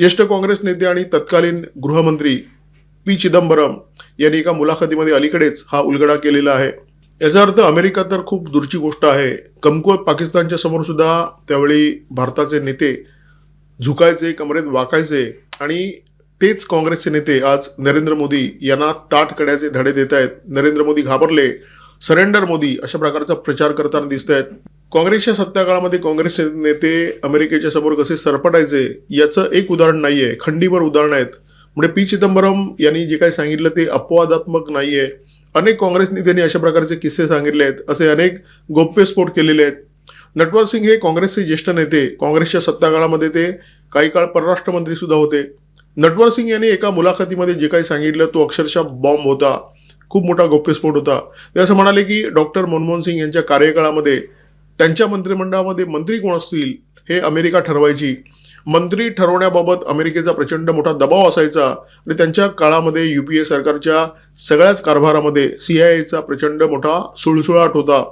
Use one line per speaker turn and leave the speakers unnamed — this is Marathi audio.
ज्येष्ठ काँग्रेस नेते आणि तत्कालीन गृहमंत्री पी चिदंबरम यांनी एका मुलाखतीमध्ये अलीकडेच हा उलगडा केलेला आहे. याचा अर्थ अमेरिका तर खूप दूरची गोष्ट आहे, कमकुवत पाकिस्तानच्या समोर सुद्धा त्यावेळी भारताचे नेते झुकायचे, कमरेत वाकायचे आणि तेच काँग्रेसचे नेते आज नरेंद्र मोदी यांना ताठ करण्याचे धडे देत आहेत. नरेंद्र मोदी घाबरले, सरेंडर मोदी अशा प्रकारचा प्रचार करताना दिसत आहेत. काँग्रेसच्या सत्ताकाळामध्ये काँग्रेसचे नेते अमेरिकेच्या समोर कसे सरपटायचे याचं एक उदाहरण नाहीये, खंडीभर उदाहरण आहेत. म्हणजे पी चिदंबरम यांनी जे काही सांगितलं ते अपवादात्मक नाहीये. अनेक काँग्रेस नेत्यांनी अशा प्रकारचे किस्से सांगितले आहेत, असे अनेक गौप्यस्फोट केलेले आहेत. नटवर सिंग हे काँग्रेसचे ज्येष्ठ नेते, काँग्रेसच्या सत्ताकाळामध्ये ते काही काळ परराष्ट्र मंत्री सुद्धा होते. नटवर सिंग यांनी एका मुलाखतीमध्ये जे काही सांगितलं तो अक्षरशः बॉम्ब होता, खूप मोठा गौप्यस्फोट होता. ते असं म्हणाले की डॉक्टर मनमोहन सिंग यांच्या कार्यकाळामध्ये त्यांच्या मंत्रिमंडळामध्ये मंत्री कोण असतील हे अमेरिका ठरवायची. मंत्री ठरवण्याबाबत अमेरिकेचा प्रचंड मोठा दबाव असायचा आणि त्यांच्या काळामध्ये युपीए सरकारच्या सगळ्याच कारभारामध्ये सीआयएचा प्रचंड मोठा सुळसुळाट होता.